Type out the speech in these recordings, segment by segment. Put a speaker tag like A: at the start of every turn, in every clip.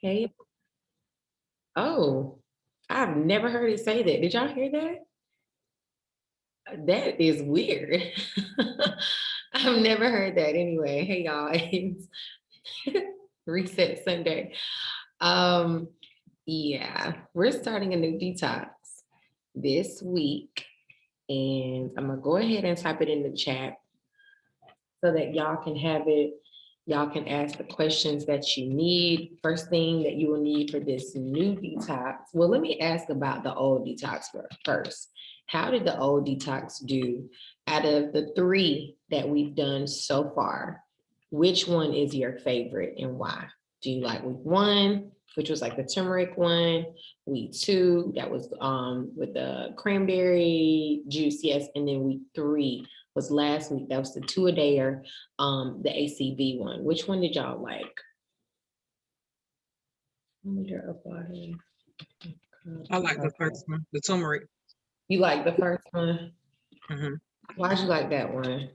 A: Hey, oh, I've never heard it say that. Did y'all hear that? That is weird. I've never heard that anyway. Hey y'all, it's Reset Sunday. Um, yeah, we're starting a new detox this week, and I'm gonna go ahead and type it in the chat so that y'all can have it. Y'all can ask the questions that you need. First thing that you will need for this new detox. Well, let me ask about the old detox first. How did the old detox do out of the three that we've done so far? Which one is your favorite and why? Do you like week one, which was like the turmeric one, week two, that was with the cranberry juice, yes, and then week three was last week. That was the two-a-dayer, the ACV one. Which one did y'all like?
B: I like the first one, the turmeric.
A: You like the first one?
B: Mm-hmm.
A: Why'd you like that one?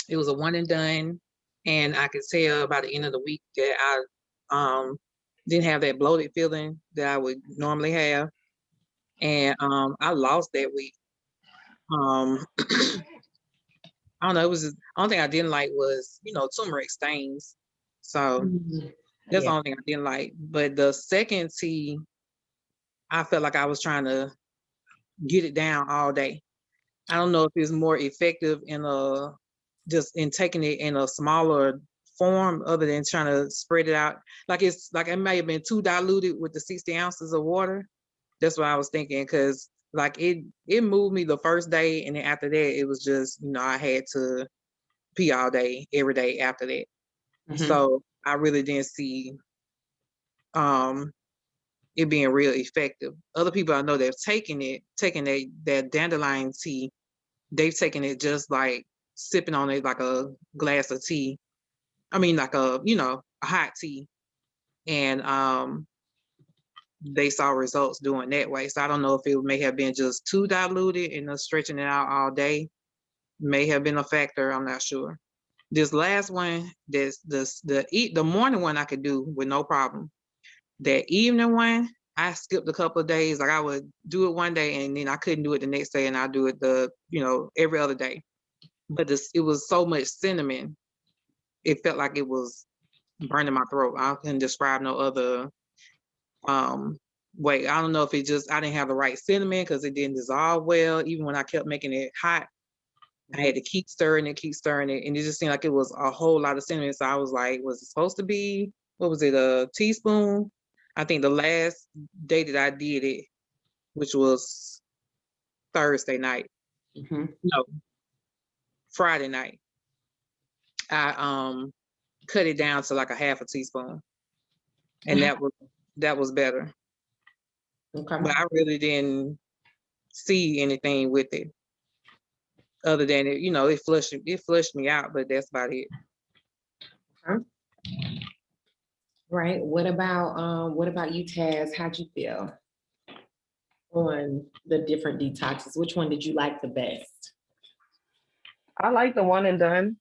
B: It was a one and done, and I could tell by the end of the week that I didn't have that bloated feeling that I would normally have, and I lost that week. I don't know. It was just, the only thing I didn't like was turmeric stains. So that's the
A: Yeah.
B: only thing I didn't like. But the second tea, I felt like I was trying to get it down all day. I don't know if it's more effective in just in taking it in a smaller form other than trying to spread it out. Like it's like it may have been too diluted with the 60 ounces of water. That's what I was thinking, because like it moved me the first day, and then after that it was just I had to pee all day every day after that.
A: Mhm.
B: So I really didn't see um it being real effective. Other people I know they've taken that dandelion tea, they've taken it just like sipping on it like a glass of tea. I mean, like a hot tea. And they saw results doing that way. So I don't know if it may have been just too diluted and stretching it out all day may have been a factor. I'm not sure. This last one, the morning one I could do with no problem. That evening one, I skipped a couple of days. Like I would do it one day and then I couldn't do it the next day, and I do it every other day. But it was so much cinnamon, it felt like it was burning my throat. I couldn't describe no other way. I don't know if I didn't have the right cinnamon because it didn't dissolve well. Even when I kept making it hot, I had to keep stirring it, and it just seemed like it was a whole lot of cinnamon. So I was like, was it supposed to be, what was it, a teaspoon? I think the last day that I did it, which was Thursday night, no, Friday night, I cut it down to like a half a teaspoon, and that was better.
A: Okay.
B: But I really didn't see anything with it other than it flushed me out, but that's about it.
A: Okay. Right. What about you, Taz? How'd you feel on the different detoxes? Which one did you like the best?
C: I like the one and done.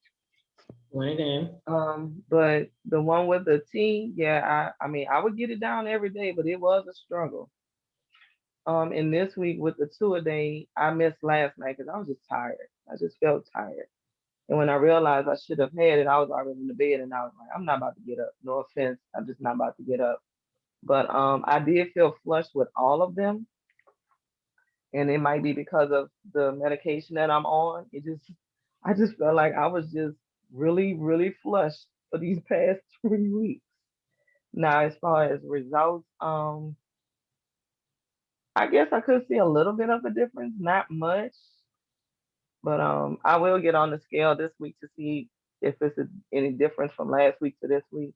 A: One of them.
C: But the one with the tea, yeah, I mean, I would get it down every day, but it was a struggle. And this week with the two a day, I missed last night because I was just tired. I just felt tired. And when I realized I should have had it, I was already in the bed, and I was like, I'm not about to get up. No offense, I'm just not about to get up. But I did feel flushed with all of them, and it might be because of the medication that I'm on. I just felt like I was just really, really flushed for these past 3 weeks. Now, as far as results, I guess I could see a little bit of a difference, not much, but I will get on the scale this week to see if it's any difference from last week to this week.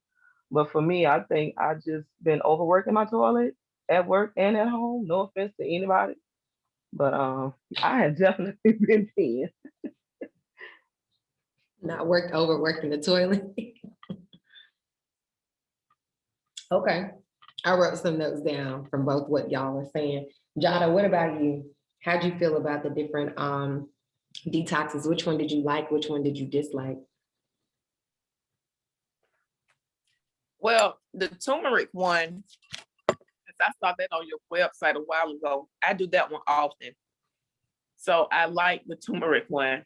C: But for me, I think I just been overworking my toilet at work and at home. No offense to anybody, but I have definitely been peeing.
A: Not overworked in the toilet. Okay. I wrote some notes down from both what y'all were saying. Jada, what about you? How'd you feel about the different detoxes? Which one did you like? Which one did you dislike?
D: Well, the turmeric one, I saw that on your website a while ago. I do that one often. So I like the turmeric one.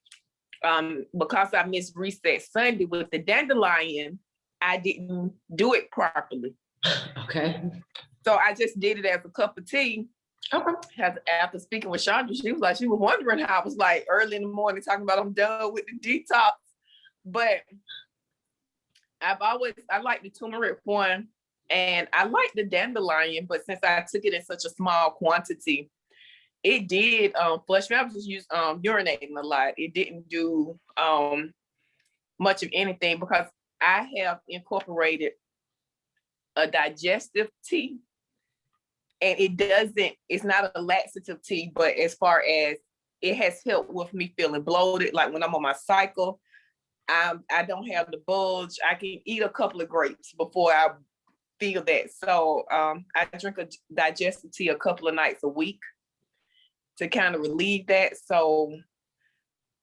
D: Because I missed Reset Sunday with the dandelion, I didn't do it properly.
A: Okay.
D: So I just did it as a cup of tea.
A: Okay.
D: After speaking with Chandra, she was wondering how I was like early in the morning talking about I'm done with the detox. But I like the turmeric one and I like the dandelion, but since I took it in such a small quantity, it did flush me. I was just urinating a lot. It didn't do much of anything because I have incorporated a digestive tea, and it's not a laxative tea, but as far as it has helped with me feeling bloated, like when I'm on my cycle, I don't have the bulge. I can eat a couple of grapes before I feel that. So I drink a digestive tea a couple of nights a week to kind of relieve that. So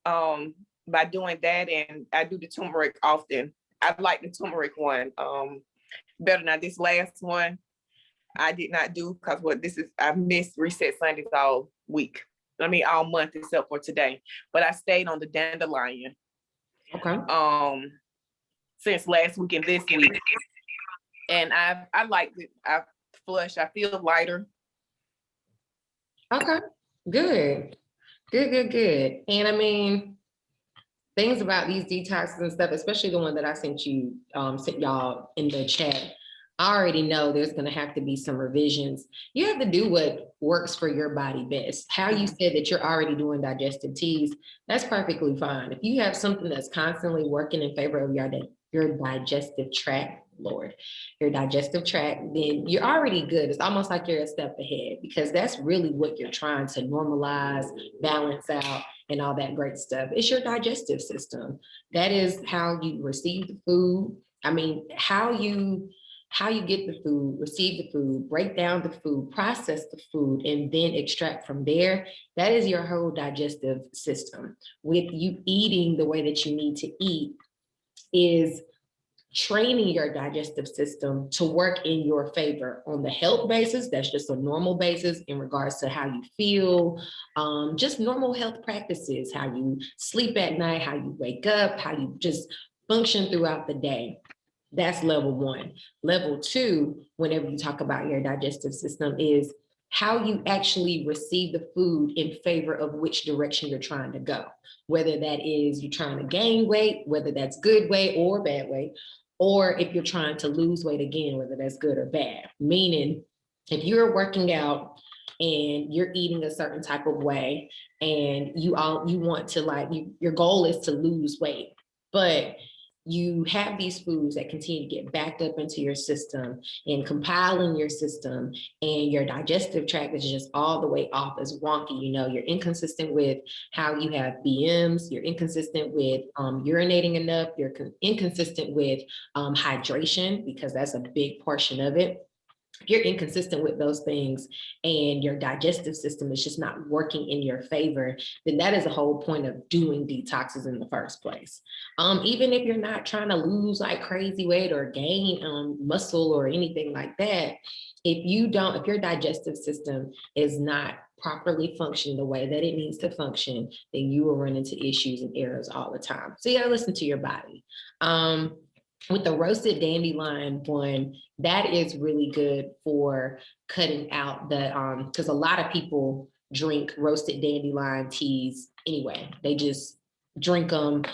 D: by doing that, and I do the turmeric often, I like the turmeric one better. Now this last one I did not do because I missed Reset Sundays all week. All month except for today. But I stayed on the dandelion.
A: Okay.
D: Since last week and this week. And I liked it. I flush, I feel lighter.
A: Okay. Good. And things about these detoxes and stuff, especially the one that I sent y'all in the chat, I already know there's going to have to be some revisions. You have to do what works for your body best. How you said that you're already doing digestive teas, that's perfectly fine. If you have something that's constantly working in favor of your digestive tract, your digestive tract, then you're already good. It's almost like you're a step ahead because that's really what you're trying to normalize, balance out, and all that great stuff. It's your digestive system. That is how you receive the food. How you get the food, receive the food, break down the food, process the food, and then extract from there. That is your whole digestive system. With you eating the way that you need to eat is training your digestive system to work in your favor on the health basis. That's just a normal basis in regards to how you feel, just normal health practices, how you sleep at night, how you wake up, how you just function throughout the day. That's level one. Level two, whenever you talk about your digestive system, is how you actually receive the food in favor of which direction you're trying to go. Whether that is you're trying to gain weight, whether that's good weight or bad weight, or if you're trying to lose weight again, whether that's good or bad. Meaning, if you're working out and you're eating a certain type of way and you want to your goal is to lose weight, but you have these foods that continue to get backed up into your system and compile in your system, and your digestive tract is just all the way off as wonky. You're inconsistent with how you have BMs, you're inconsistent with urinating enough, you're inconsistent with hydration, because that's a big portion of it. If you're inconsistent with those things and your digestive system is just not working in your favor, then that is the whole point of doing detoxes in the first place. Even if you're not trying to lose like crazy weight or gain muscle or anything like that, if your digestive system is not properly functioning the way that it needs to function, then you will run into issues and errors all the time. So you gotta listen to your body. With the roasted dandelion one, that is really good for cutting out the, because a lot of people drink roasted dandelion teas anyway. They just drink them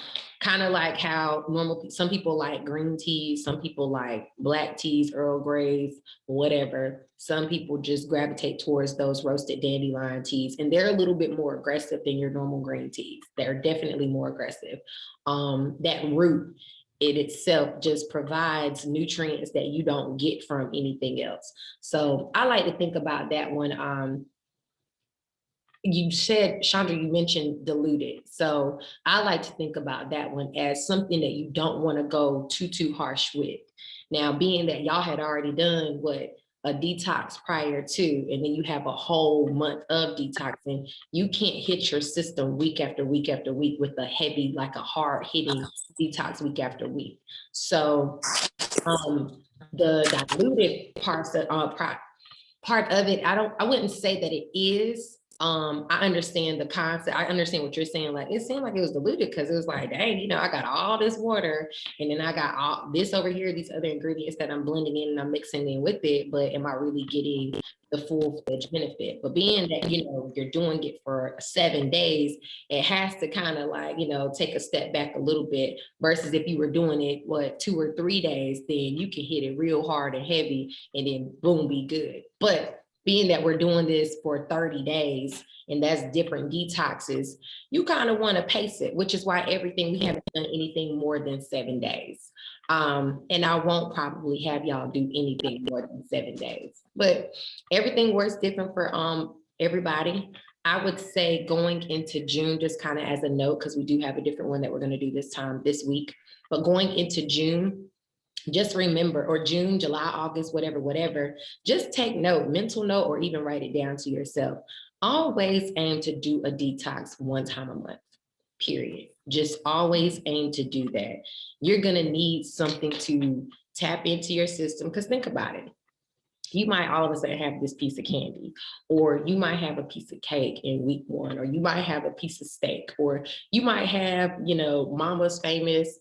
A: kind of like how some people like green teas, some people like black teas, Earl Greys, whatever. Some people just gravitate towards those roasted dandelion teas, and they're a little bit more aggressive than your normal green teas. They're definitely more aggressive. That root, it itself just provides nutrients that you don't get from anything else. So I like to think about that one. You said, Chandra, you mentioned diluted. So I like to think about that one as something that you don't want to go too harsh with. Now, being that y'all had already done a detox prior to, and then you have a whole month of detoxing, you can't hit your system week after week after week with a heavy, like a hard hitting detox week after week. So the diluted part of it, I wouldn't say that it is. I understand the concept. I understand what you're saying. Like, it seemed like it was diluted because it was like, dang, I got all this water and then I got all this over here, these other ingredients that I'm blending in and I'm mixing in with it. But am I really getting the full-fledged benefit? But being that, you're doing it for 7 days, it has to kind of like, take a step back a little bit versus if you were doing it, 2 or 3 days, then you can hit it real hard and heavy and then boom, be good. But being that we're doing this for 30 days and that's different detoxes, you kind of want to pace it, which is why we haven't done anything more than 7 days. And I won't probably have y'all do anything more than 7 days, but everything works different for everybody. I would say going into June, just kind of as a note, because we do have a different one that we're going to do this week, but going into June, just remember, or June, July, August, whatever, just take note, mental note, or even write it down to yourself. Always aim to do a detox 1 time a month, period. Just always aim to do that. You're gonna need something to tap into your system, because think about it. You might all of a sudden have this piece of candy, or you might have a piece of cake in week 1, or you might have a piece of steak, or you might have, mama's famous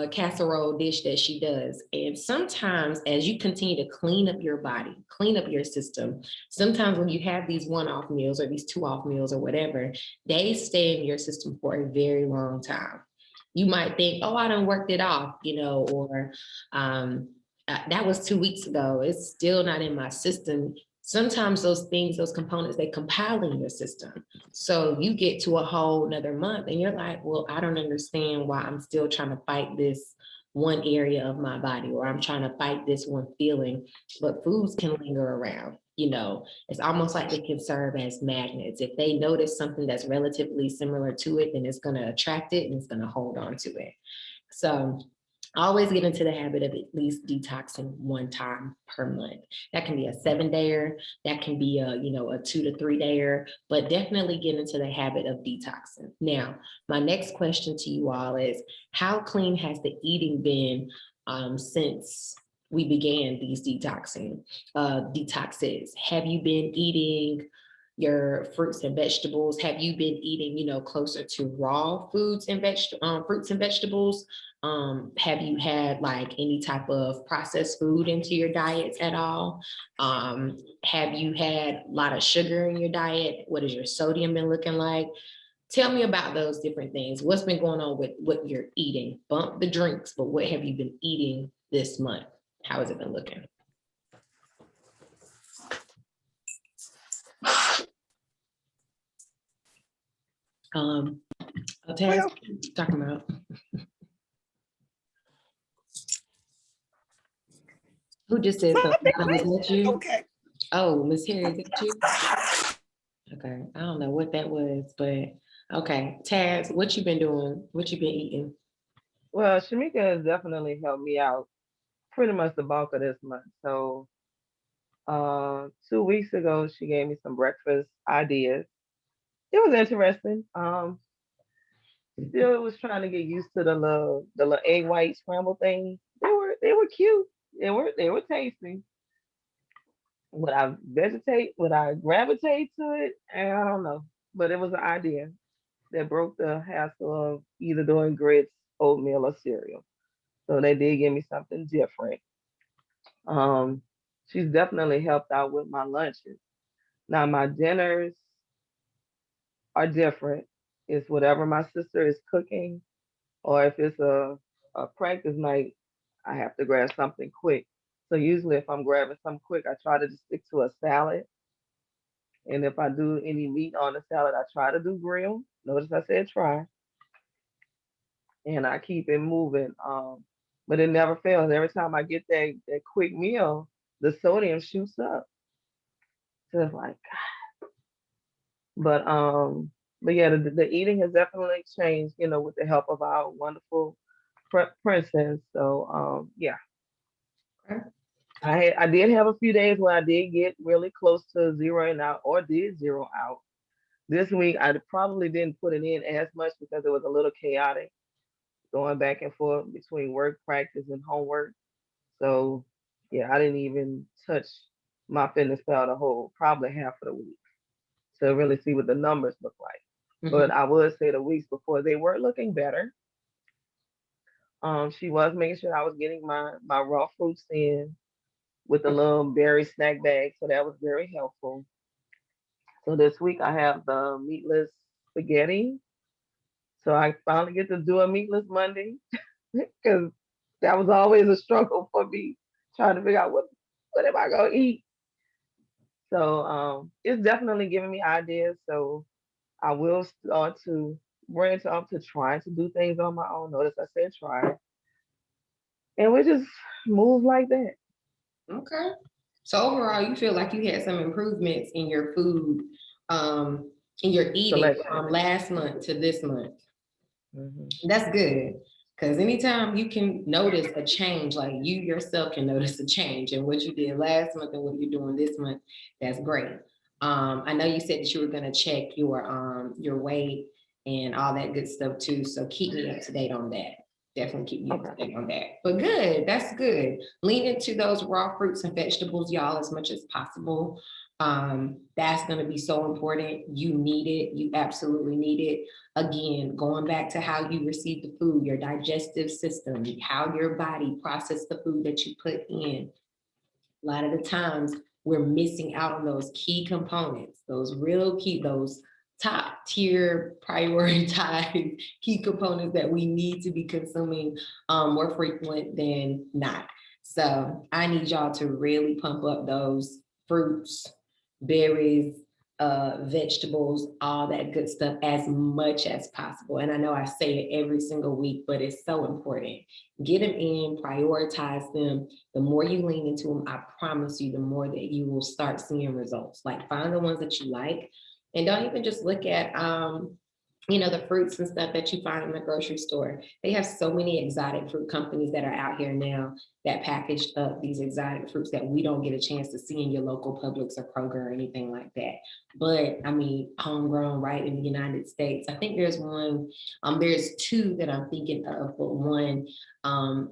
A: casserole dish that she does. And sometimes as you continue to clean up your body, clean up your system, sometimes when you have these one-off meals or these 2-off meals or whatever, they stay in your system for a very long time. You might think, oh, I done worked it off, or that was 2 weeks ago. It's still not in my system. Sometimes those things, those components, they compile in your system. So you get to a whole another month and you're like, well, I don't understand why I'm still trying to fight this one area of my body, or I'm trying to fight this one feeling. But foods can linger around. It's almost like they can serve as magnets. If they notice something that's relatively similar to it, then it's going to attract it and it's going to hold on to it. So always get into the habit of at least detoxing 1 time per month. That can be a 7-dayer, that can be a 2 to 3 dayer, but definitely get into the habit of detoxing. Now, my next question to you all is, how clean has the eating been since we began these detoxes? Have you been eating your fruits and vegetables? Have you been eating, closer to raw foods and fruits and vegetables? Have you had like any type of processed food into your diets at all? Have you had a lot of sugar in your diet? What has your sodium been looking like? Tell me about those different things. What's been going on with what you're eating? Bump the drinks, but what have you been eating this month? How has it been looking? Taz, talking about. Who just said something? Was that you?
D: Okay.
A: Oh, Miss Harry, is that you? Okay, I don't know what that was, but okay. Taz, what you been doing? What you been eating?
C: Well, Shamika has definitely helped me out pretty much the bulk of this month. So 2 weeks ago, she gave me some breakfast ideas. It was interesting. Still was trying to get used to the little egg white scramble thing. They were cute. They were tasty. Would I gravitate to it? I don't know. But it was an idea that broke the hassle of either doing grits, oatmeal, or cereal. So they did give me something different. Um, she's definitely helped out with my lunches. Now my dinners are different. It's whatever my sister is cooking, or if it's a practice night, I have to grab something quick. So usually if I'm grabbing something quick, I try to just stick to a salad. And if I do any meat on the salad, I try to do grill. Notice I said try. And I keep it moving. But it never fails. Every time I get that quick meal, the sodium shoots up. So it's like, but yeah, the eating has definitely changed, with the help of our wonderful princess. So yeah,
A: Okay.
C: I did have a few days where I did get really close to zeroing out, or did zero out. This week I probably didn't put it in as much because it was a little chaotic going back and forth between work, practice, and homework. So Yeah, I didn't even touch my fitness pal the whole probably half of the week to really see what the numbers look like.
A: Mhm.
C: But I would say the weeks before they were looking better. She was making sure I was getting my raw fruits in with the little berry snack bag, so that was very helpful. So this week I have the meatless spaghetti. So I finally get to do a meatless Monday because that was always a struggle for me trying to figure out what am I gonna eat. So it's definitely giving me ideas. So I will start to branch off to trying to do things on my own. Notice I said try, and we just move like that.
A: Okay. So overall, you feel like you had some improvements in your food, in your eating
C: Selection.
A: from last month to this month.
C: Hmm.
A: That's good. Because anytime you can notice a change, like you yourself can notice a change in what you did last month and what you're doing this month, that's great. I know you said that you were going to check your weight and all that good stuff too. So keep me up to date on that. Definitely keep me up to
C: Okay.
A: date on that. But good, that's good. Lean into those raw fruits and vegetables, y'all, as much as possible. That's going to be so important. You need it. You absolutely need it. Again, going back to how you receive the food, your digestive system, how your body processes the food that you put in. A lot of the times we're missing out on those key components, those real key, those top tier prioritized key components that we need to be consuming more frequent than not. So I need y'all to really pump up those fruits, berries, vegetables, all that good stuff as much as possible. And I know I say it every single week, but it's so important. Get them in, prioritize them. The more you lean into them, I promise you, the more that you will start seeing results. Like find the ones that you like, and don't even just look at the fruits and stuff that you find in the grocery store. They have so many exotic fruit companies that are out here now that package up these exotic fruits that we don't get a chance to see in your local Publix or Kroger or anything like that. But I mean, homegrown, right, in the United States. I think there's two that I'm thinking of, but one,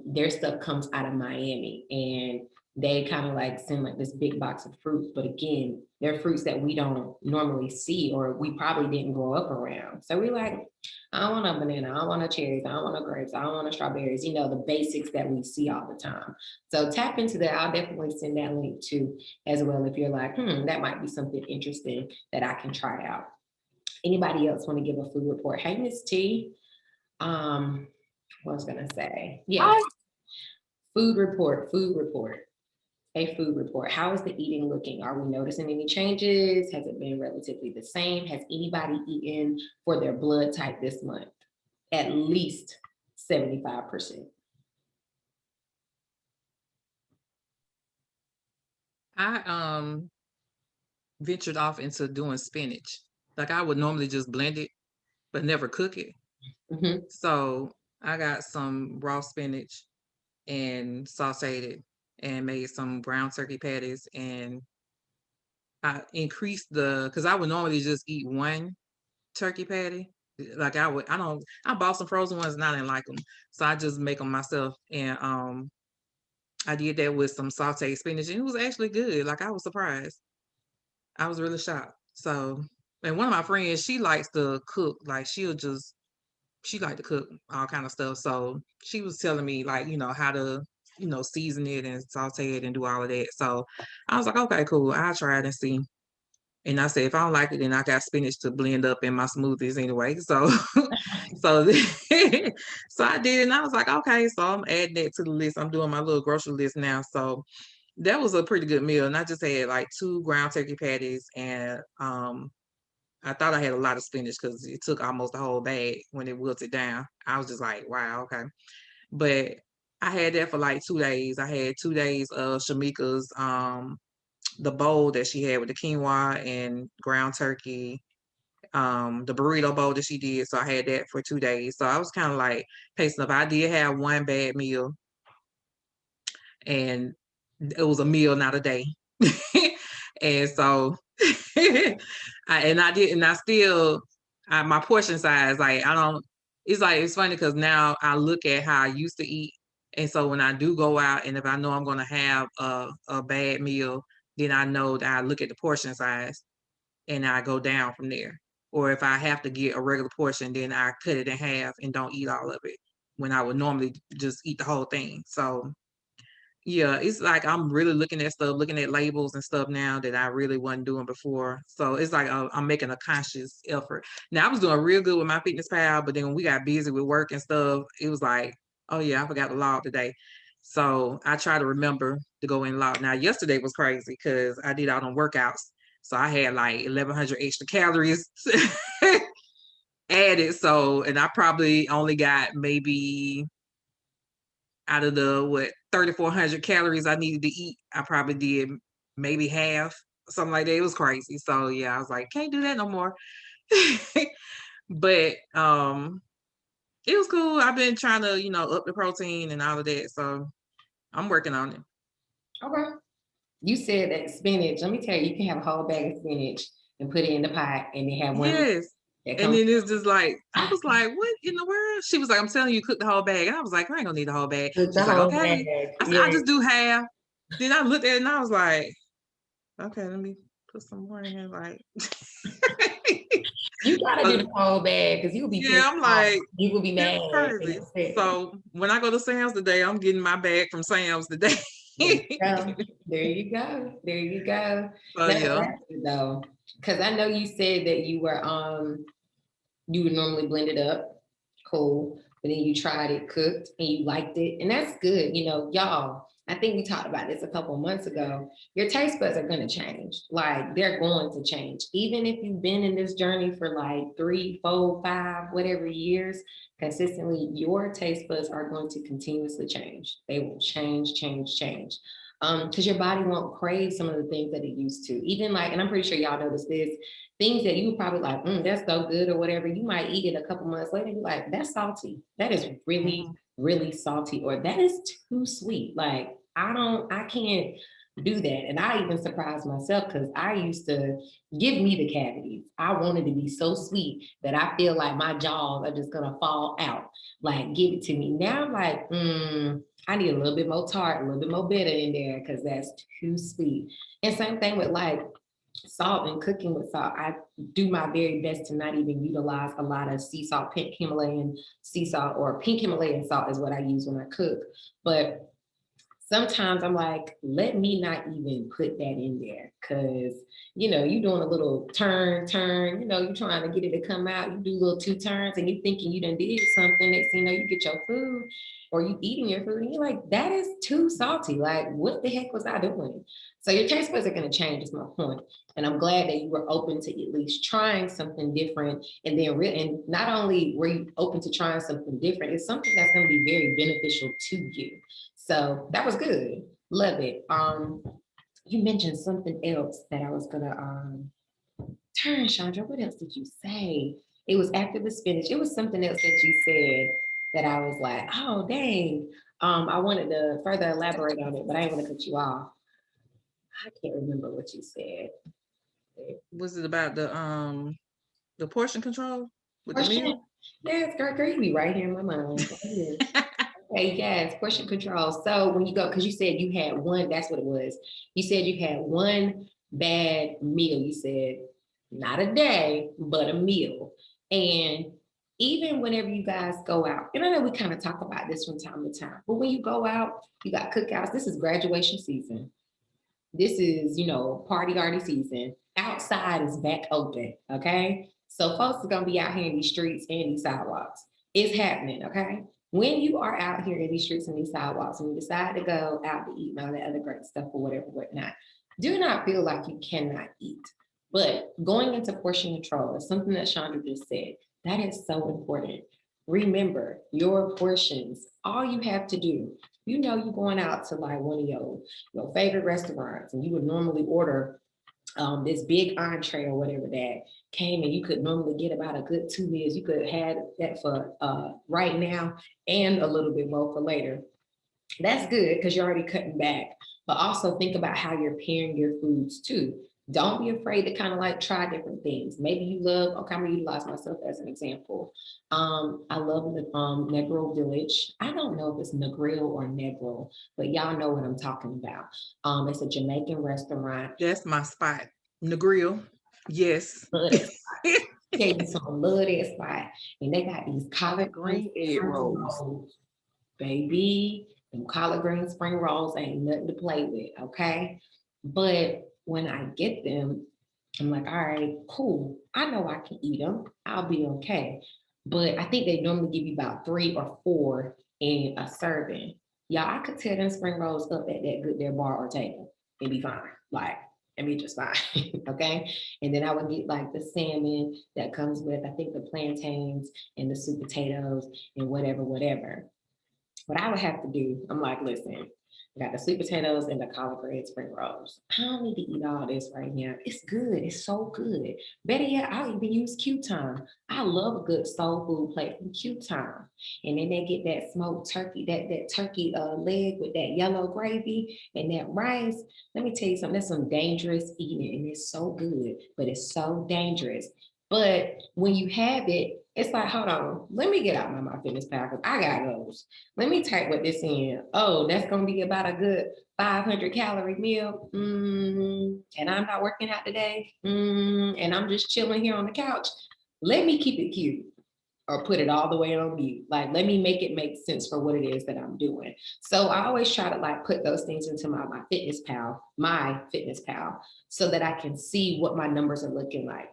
A: their stuff comes out of Miami, and they kind of like send like this big box of fruits. But again, they're fruits that we don't normally see or we probably didn't grow up around. So we're like, I don't want a banana, I don't want a cherries, I don't want a grapes, I don't want a strawberries, the basics that we see all the time. So tap into that. I'll definitely send that link too as well if you're like, that might be something interesting that I can try out. Anybody else want to give a food report? Hey, Miss T. What was I gonna say? Yes.
C: I
A: Food report, food report. A food report. How is the eating looking? Are we noticing any changes? Has it been relatively the same? Has anybody eaten for their blood type this month? At least 75%.
B: I ventured off into doing spinach. Like I would normally just blend it, but never cook it.
A: Mhm.
B: So I got some raw spinach and sauteed it and made some ground turkey patties, and I increased because I would normally just eat one turkey patty. Like I bought some frozen ones and I didn't like them. So I just make them myself. And I did that with some sauteed spinach and it was actually good. Like I was surprised. I was really shocked. So, and one of my friends, she likes to cook. Like she like to cook all kind of stuff. So she was telling me like, how to, season it and saute it and do all of that. So I was like, okay, cool. I'll try it and see. And I said, if I don't like it, then I got spinach to blend up in my smoothies anyway. So, so, so I did, and I was like, okay, so I'm adding that to the list. I'm doing my little grocery list now. So that was a pretty good meal. And I just had like 2 ground turkey patties, and I thought I had a lot of spinach because it took almost the whole bag when it wilted down. I was just like, wow, okay. But I had that for like 2 days. I had 2 days of Shamika's the bowl that she had with the quinoa and ground turkey, the burrito bowl that she did. So I had that for 2 days. So I was kind of like pacing up. I did have one bad meal, and it was a meal, not a day. And so I still my portion size, like I don't, it's like it's funny because now I look at how I used to eat And so when I do go out, and if I know I'm going to have a bad meal, then I know that I look at the portion size and I go down from there. Or if I have to get a regular portion, then I cut it in half and don't eat all of it when I would normally just eat the whole thing. So yeah, it's like I'm really looking at stuff, looking at labels and stuff now that I really wasn't doing before. So it's like I'm making a conscious effort. Now I was doing real good with my fitness pal, but then when we got busy with work and stuff, it was like, oh yeah, I forgot to log today. So I try to remember to go and log. Now yesterday was crazy because I did all them workouts, so I had like 1,100 extra calories added. So, and I probably only got maybe out of the 3,400 calories I needed to eat, I probably did maybe half, something like that. It was crazy. So yeah, I was like, can't do that no more. But it was cool. I've been trying to, up the protein and all of that. So I'm working on it.
A: Okay. You said that spinach. Let me tell you, you can have a whole bag of spinach and put it in the pot and then have one.
B: Yes. And then it's just like, I was like, what in the world? She was like, I'm telling you, cook the whole bag. And I was like, I ain't gonna need the whole bag. She's like, okay. I said, I'll just do half. Then I looked at it and I was like, okay, let me put some more in here. Like,
A: you gotta do the whole bag because you'll be
B: I'm like,
A: you will be mad.
B: Crazy. So when I go to Sam's today, I'm getting my bag from Sam's today.
A: There you go. There you go.
B: So yeah.
A: Though, because I know you said that you would normally blend it up, cool, but then you tried it cooked and you liked it, and that's good. Y'all, I think we talked about this a couple of months ago. Your taste buds are going to change. Like, they're going to change. Even if you've been in this journey for like 3, 4, 5, whatever years, consistently, your taste buds are going to continuously change. They will change. Because your body won't crave some of the things that it used to. Even like, and I'm pretty sure y'all noticed this, things that you probably like, that's so good or whatever, you might eat it a couple months later and be like, that's salty. That is really, really salty, or that is too sweet. Like, I can't do that. And I even surprised myself because I used to give me the cavities. I wanted to be so sweet that I feel like my jaws are just gonna fall out. Like, give it to me. Now I'm like, I need a little bit more tart, a little bit more bitter in there because that's too sweet. And same thing with like salt and cooking with salt. I do my very best to not even utilize a lot of sea salt, pink Himalayan sea salt, or pink Himalayan salt is what I use when I cook. But sometimes I'm like, let me not even put that in there because, you're doing a little turn, you're trying to get it to come out. You do little 2 turns and you thinking you done did something. Next thing you know, you get your food or you eating your food and you're like, that is too salty. Like, what the heck was I doing? So your taste buds are going to change, is my point. And I'm glad that you were open to at least trying something different. And then and not only were you open to trying something different, it's something that's going to be very beneficial to you. So that was good. Love it. You mentioned something else that I was gonna turn, Chandra. What else did you say? It was after the spinach. It was something else that you said that I was like, oh dang. I wanted to further elaborate on it, but I didn't want to cut you off. I can't remember what you said.
B: Was it about the portion control with the meal?
A: Yes, girl, you be right here in my mind. Okay, yes, portion control. So when you go, because you said you had one, that's what it was. You said you had one bad meal. You said not a day, but a meal. And even whenever you guys go out, and I know we kind of talk about this from time to time, but when you go out, you got cookouts. This is graduation season. This is, party season. Outside is back open, okay? So folks are gonna be out here in these streets and these sidewalks. It's happening, okay? When you are out here in these streets and these sidewalks and you decide to go out to eat and all that other great stuff or whatever, whatnot, do not feel like you cannot eat. But going into portion control is something that Chandra just said. That is so important. Remember your portions. All you have to do, you're going out to like one of your favorite restaurants and you would normally order this big entree or whatever that came, and you could normally get about a good 2 meals. You could have that for right now and a little bit more for later. That's good because you're already cutting back. But also think about how you're pairing your foods too. Don't be afraid to kind of like try different things. Maybe you love, okay, I'm gonna utilize myself as an example. I love the Negro Village. I don't know if it's Negril or Negro, but y'all know what I'm talking about. It's a Jamaican restaurant.
E: That's my spot. The grill. Yes.
A: Love that spot. Tell you some, love that spot. And they got these collard
D: Green
A: green
D: egg
A: spring
D: rolls.
A: rolls. Baby, them collard green spring rolls ain't nothing to play with, okay? But when I get them, I'm like, all right, cool. I know I can eat them. I'll be okay. But I think they normally give you about 3 or 4 in a serving. Y'all, I could tear them spring rolls up at that good there bar or table and be fine. Like, and be just fine. Okay. And then I would get like the salmon that comes with, I think, the plantains and the sweet potatoes and whatever, whatever. What I would have to do, I'm like, listen, I got the sweet potatoes and the collard green spring rolls. I don't need to eat all this right now. It's good. It's so good. Better yet, I'll even use Q Time. I love a good soul food plate from Q Time. And then they get that smoked turkey, that turkey leg with that yellow gravy and that rice. Let me tell you something. That's some dangerous eating, and it's so good, but it's so dangerous. But when you have it, it's like, hold on, let me get out my MyFitnessPal because I got goals. Let me type what this in. Oh, that's gonna be about a good 500 calorie meal. And I'm not working out today. And I'm just chilling here on the couch. Let me keep it cute or put it all the way on mute. Like, let me make it make sense for what it is that I'm doing. So I always try to like put those things into my fitness pal, so that I can see what my numbers are looking like.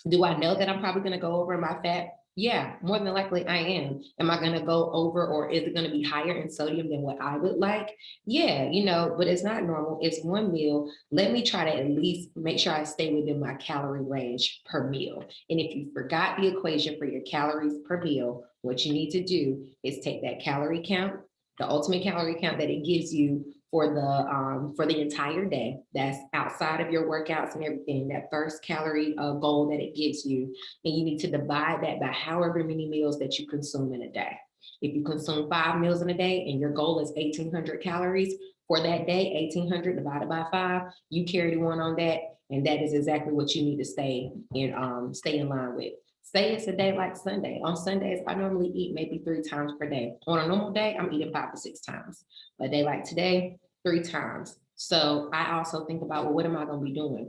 A: Do I know that I'm probably going to go over my fat? Yeah, more than likely I am. Am I going to go over, or is it going to be higher in sodium than what I would like? Yeah, but it's not normal. It's one meal. Let me try to at least make sure I stay within my calorie range per meal. And if you forgot the equation for your calories per meal, what you need to do is take that calorie count, the ultimate calorie count that it gives you for the entire day. That's outside of your workouts and everything. That first calorie goal that it gives you, and you need to divide that by however many meals that you consume in a day. If you consume 5 meals in a day and your goal is 1,800 calories for that day, 1,800 divided by 5, you carry the one on that, and that is exactly what you need to stay in line with. Say it's a day like Sunday. On Sundays, I normally eat maybe 3 times per day. On a normal day, I'm eating 5 to 6 times. A day like today, 3 times. So I also think about, well, what am I going to be doing?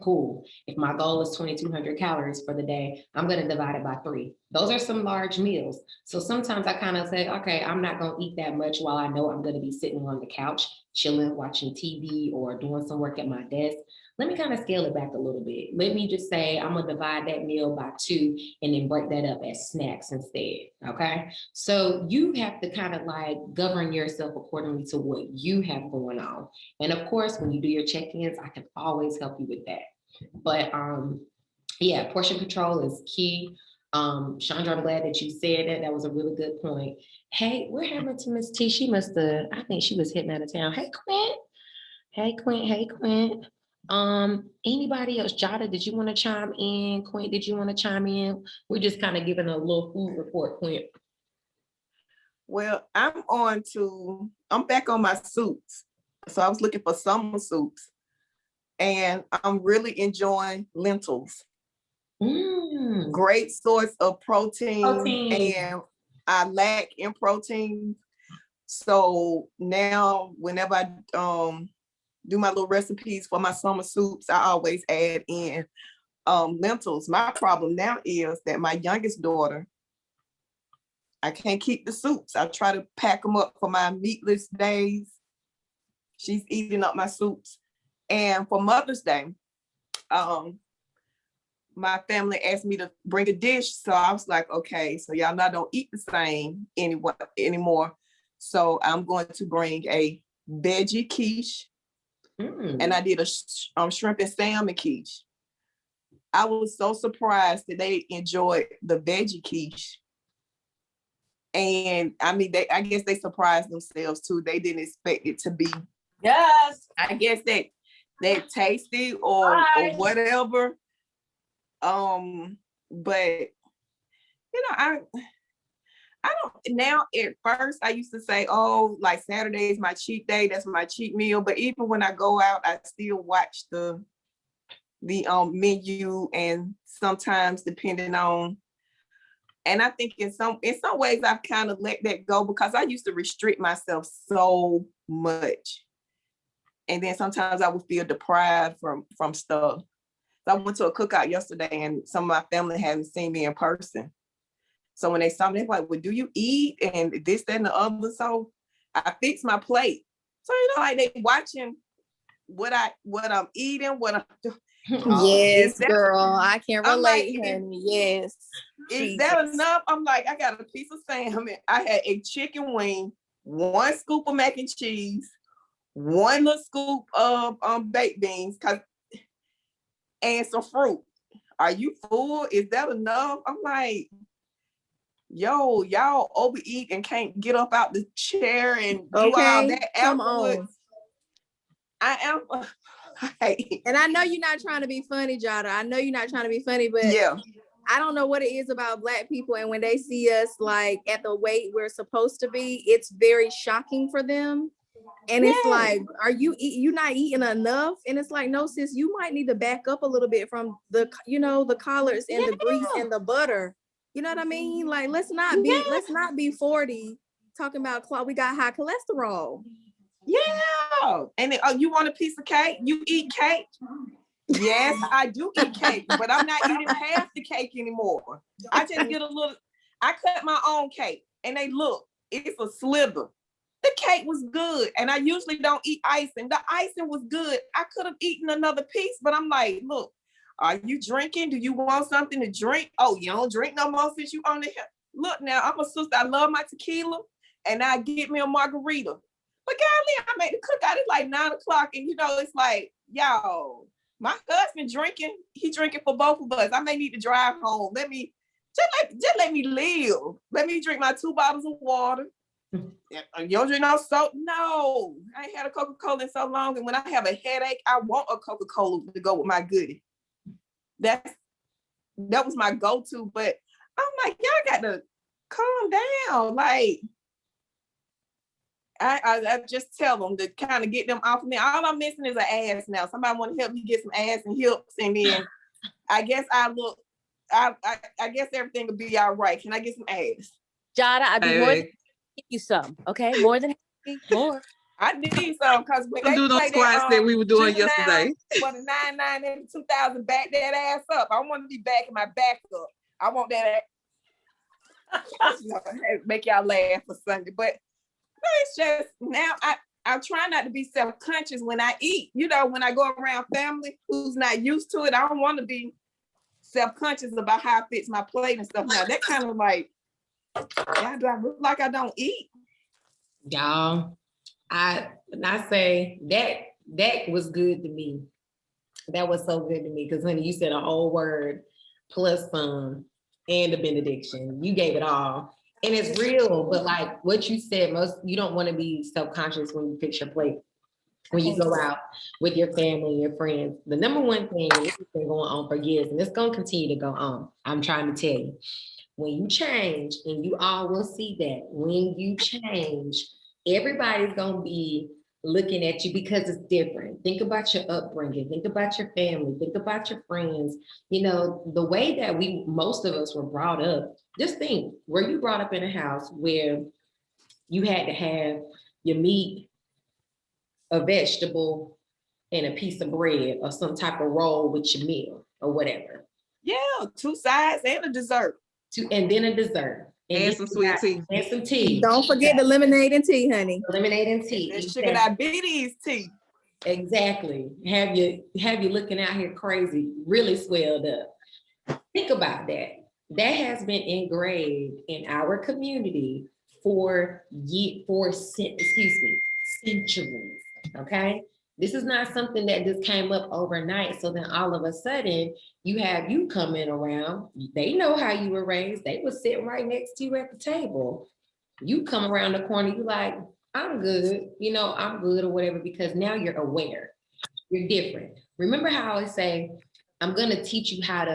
A: Cool. If my goal is 2,200 calories for the day, I'm going to divide it by 3. Those are some large meals. So sometimes I kind of say, okay, I'm not going to eat that much while I know I'm going to be sitting on the couch, chilling, watching TV, or doing some work at my desk. Let me kind of scale it back a little bit. Let me just say I'm going to divide that meal by 2 and then break that up as snacks instead. Okay. So you have to kind of like govern yourself accordingly to what you have going on. And of course, when you do your check-ins, I can always help you with that. But yeah, portion control is key. Chandra, I'm glad that you said that. That was a really good point. Hey, what happened to Miss T? She must have, I think she was hitting out of town. Hey, Quint. Hey, Quint. Hey, Quint. Anybody else? Jada, did you want to chime in? Quint, did you want to chime in? We're just kind of giving a little food report, Quint.
D: Well, I'm back on my suits. So I was looking for summer suits, and I'm really enjoying lentils. Great source of protein. And I lack in protein. So now whenever I do my little recipes for my summer soups, I always add in lentils. My problem now is that my youngest daughter, I can't keep the soups. I try to pack them up for my meatless days. She's eating up my soups. And for Mother's Day, my family asked me to bring a dish. So I was like, okay, so y'all know I don't eat the same anymore. So I'm going to bring a veggie quiche. And I did a shrimp and salmon quiche. I was so surprised that they enjoyed the veggie quiche. And I mean, I guess they surprised themselves too. They didn't expect it to be, yes, I guess that tasty or whatever. But I don't now. At first, I used to say, "Oh, like Saturday is my cheat day. That's my cheat meal." But even when I go out, I still watch the the menu, and sometimes depending on, and I think in some ways I've kind of let that go because I used to restrict myself so much. And then sometimes I would feel deprived from stuff. So I went to a cookout yesterday and some of my family hadn't seen me in person. So when they saw me, they're like, well, do you eat? And this, that, and the other. So I fixed my plate. So, like they watching what I'm eating, what I'm doing.
F: Yes, girl, I can
D: I'm like,
F: relate, honey. Yes.
D: Is that
F: Jesus.
D: enough? I'm like, I got a piece of salmon. I had a chicken wing, 1 scoop of mac and cheese, 1 little scoop of baked beans, and some fruit. Are you full? Is that enough? I'm like, yo, y'all overeat and can't get up out the chair and do all
F: Okay,
D: that
F: come
D: afterwards.
F: on.
D: I am.
F: And I know you're not trying to be funny, Jada. I know you're not trying to be funny, but
D: Yeah.
F: I don't know what it is about Black people. And when they see us like at the weight we're supposed to be, it's very shocking for them. And it's like, are you not eating enough? And it's like, no, sis, you might need to back up a little bit from the, the collards and the grease and the butter. You know what I mean? Like, let's not be 40 talking about we got high cholesterol.
D: Yeah. And then, you want a piece of cake? You eat cake? Yes, I do eat cake, but I'm not eating half the cake anymore. I just get a little, I cut my own cake and it's a sliver. The cake was good. And I usually don't eat icing. The icing was good. I could have eaten another piece, but I'm like, look, are you drinking? Do you want something to drink? Oh, you don't drink no more since you on the hill. Look now, I'm a sister. I love my tequila and I get me a margarita. But golly, I made the cookout. It's like 9 o'clock. And it's like, y'all, my husband drinking. He drinking for both of us. I may need to drive home. Just let me live. Let me drink my 2 bottles of water. You don't drink no soda? No, I ain't had a Coca-Cola in so long. And when I have a headache, I want a Coca-Cola to go with my goodie. That was my go-to. But I'm like, y'all got to calm down. Like, I just tell them to kind of get them off of me. All I'm missing is an ass now. Somebody want to help me get some ass and hips, and then I guess I guess everything will be all right. Can I get some ass?
G: Jada, I'd be more than happy to give you some. Okay, more than happy. More.
D: I need some because when
B: Don't
D: they
B: do those
D: play
B: squats that we were doing
D: Juvenile
B: yesterday.
D: for the 99 and 2000, back that ass up. I want to be backing my back up. I want that ass. Make y'all laugh for Sunday, but it's just now I try not to be self-conscious when I eat. When I go around family who's not used to it, I don't want to be self-conscious about how it fits my plate and stuff. Now that kind of like, yeah, do I look like I don't eat?
A: Y'all, I say that was good to me. That was so good to me because honey, you said a whole word plus some and the benediction. You gave it all. And it's real, but like what you said, you don't want to be self-conscious when you fix your plate, when you go out with your family and your friends. The number one thing, this has been going on for years, and it's going to continue to go on. I'm trying to tell you, when you change, and you all will see that, when you change, everybody's going to be looking at you because it's different. Think about your upbringing, think about your family, think about your friends. The way that most of us were brought up, just think, were you brought up in a house where you had to have your meat, a vegetable, and a piece of bread or some type of roll with your meal or whatever?
D: Yeah, 2 sides and a dessert.
A: And then a dessert.
B: And some sweet tea.
A: And some tea.
F: Don't forget the lemonade and tea, honey.
A: Lemonade and tea.
D: And sugar diabetes tea.
A: Exactly. Have you looking out here crazy, really swelled up. Think about that. That has been engraved in our community for centuries. Okay. This is not something that just came up overnight. So then all of a sudden you coming around. They know how you were raised. They were sitting right next to you at the table. You come around the corner, you like, I'm good, I'm good or whatever, because now you're aware. You're different. Remember how I always say, I'm going to reteach you how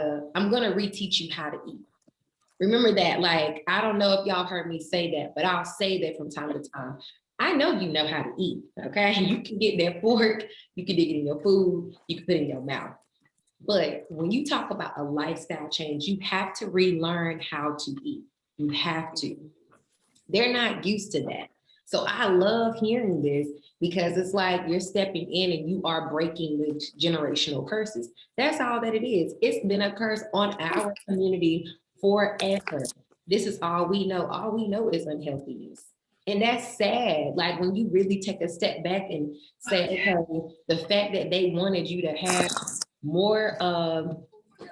A: to eat. Remember that. Like, I don't know if y'all heard me say that, but I'll say that from time to time. I know you know how to eat, okay? You can get that fork, you can dig it in your food, you can put it in your mouth. But when you talk about a lifestyle change, you have to relearn how to eat. You have to. They're not used to that. So I love hearing this because it's like you're stepping in and you are breaking the generational curses. That's all that it is. It's been a curse on our community forever. This is all we know. All we know is unhealthiness. And that's sad. Like when you really take a step back and say, okay, the fact that they wanted you to have more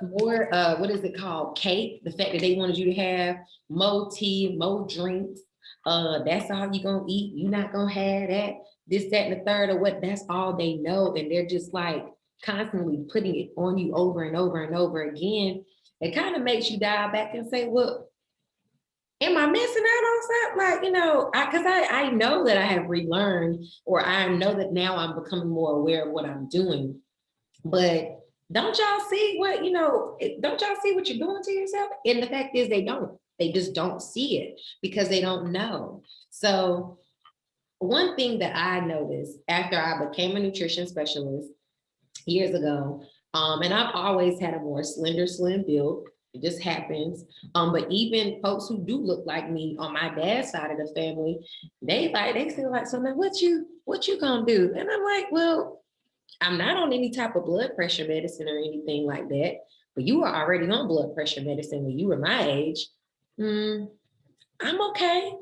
A: what is it called? Cake. The fact that they wanted you to have more tea, more drinks. That's all you're gonna eat. You're not gonna have that, this, that, and the third, or what, that's all they know. And they're just like constantly putting it on you over and over and over again. It kind of makes you dial back and say, well, am I missing out on something? Like, because I know that I have relearned, or I know that now I'm becoming more aware of what I'm doing. But don't y'all see what, don't y'all see what you're doing to yourself? And the fact is they don't. They just don't see it because they don't know. So one thing that I noticed after I became a nutrition specialist years ago, and I've always had a more slender, slim build. It just happens. But even folks who do look like me on my dad's side of the family, they feel like, so now what you gonna do? And I'm like, well, I'm not on any type of blood pressure medicine or anything like that, but you were already on blood pressure medicine when you were my age. I'm okay.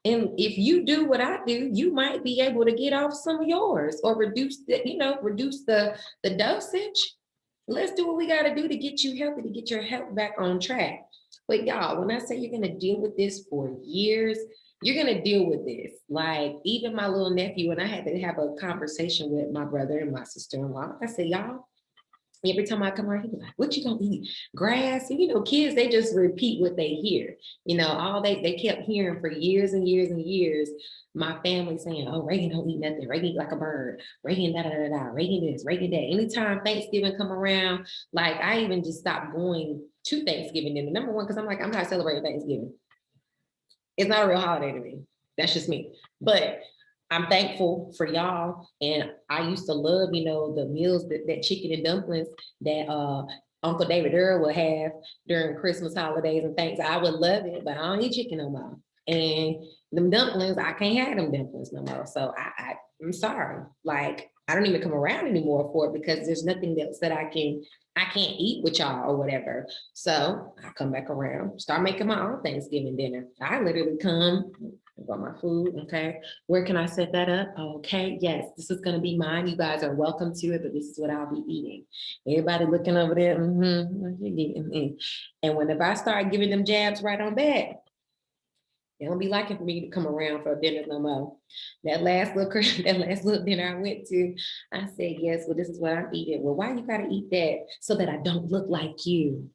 A: And if you do what I do, you might be able to get off some of yours or reduce the dosage. Let's do what we got to do to get you healthy, to get your health back on track. But y'all, when I say you're going to deal with this for years, you're going to deal with this. Like even my little nephew, and I had to have a conversation with my brother and my sister-in-law. I said, y'all, every time I come around, he be like, what you gonna eat? Grass? And kids, they just repeat what they hear. All they kept hearing for years and years and years, my family saying, oh, Reagan don't eat nothing. Reagan eat like a bird. Reagan da-da-da-da. Reagan this, Reagan that. Anytime Thanksgiving come around, like I even just stopped going to Thanksgiving dinner. Number one, because I'm like, I'm not celebrating Thanksgiving. It's not a real holiday to me. That's just me. But I'm thankful for y'all. And I used to love, the meals, that chicken and dumplings that Uncle David Earl would have during Christmas holidays and things. I would love it, but I don't eat chicken no more. And them dumplings, I can't have them dumplings no more. So I'm sorry. Like, I don't even come around anymore for it because there's nothing else that I can't eat with y'all or whatever. So I come back around, start making my own Thanksgiving dinner. I literally come, got my food, okay. Where can I set that up? Okay, yes, this is gonna be mine. You guys are welcome to it, but this is what I'll be eating. Everybody looking over there, and whenever I start giving them jabs right on back, they don't be liking for me to come around for dinner no more. That last little dinner I went to, I said, yes, well, this is what I'm eating. Well, why you gotta eat that? So that I don't look like you.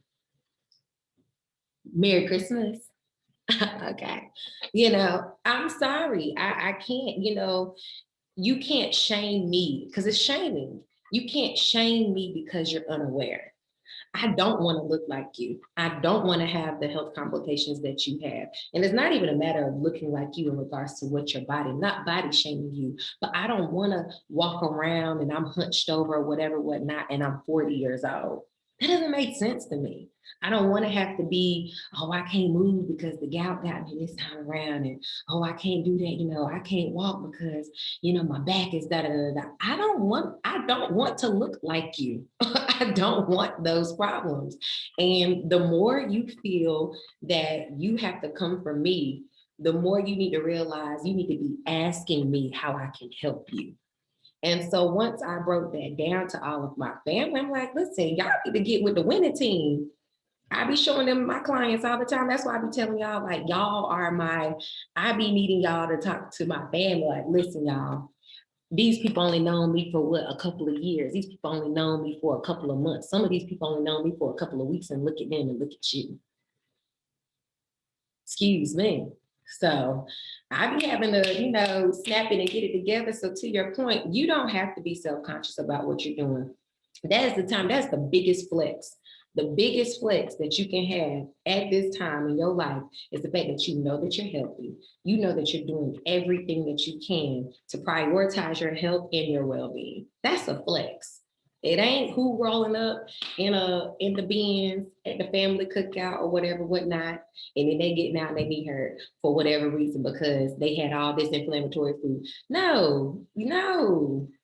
A: Merry Christmas. Okay. I'm sorry. I can't, you can't shame me because it's shaming. You can't shame me because you're unaware. I don't want to look like you. I don't want to have the health complications that you have. And it's not even a matter of looking like you in regards to what your body, not body shaming you, but I don't want to walk around and I'm hunched over or whatever, whatnot, and I'm 40 years old. That doesn't make sense to me. I don't want to have to be, oh, I can't move because the gout got me this time around. And, oh, I can't do that. I can't walk because, my back is da da da da. I don't want to look like you. I don't want those problems. And the more you feel that you have to come from me, the more you need to realize you need to be asking me how I can help you. And so once I broke that down to all of my family, I'm like, listen, y'all need to get with the winning team. I be showing them my clients all the time. That's why I be telling y'all, like, I be needing y'all to talk to my family. Like, listen, y'all, these people only known me for a couple of years. These people only known me for a couple of months. Some of these people only known me for a couple of weeks, and look at them and look at you. Excuse me. So I be having to, snap it and get it together. So to your point, you don't have to be self-conscious about what you're doing. That is the time. That's the biggest flex. The biggest flex that you can have at this time in your life is the fact that you know that you're healthy. You know that you're doing everything that you can to prioritize your health and your well-being. That's a flex. It ain't who rolling up in the bins at the family cookout or whatever, whatnot, and then they getting out and they be hurt for whatever reason because they had all this inflammatory food. No.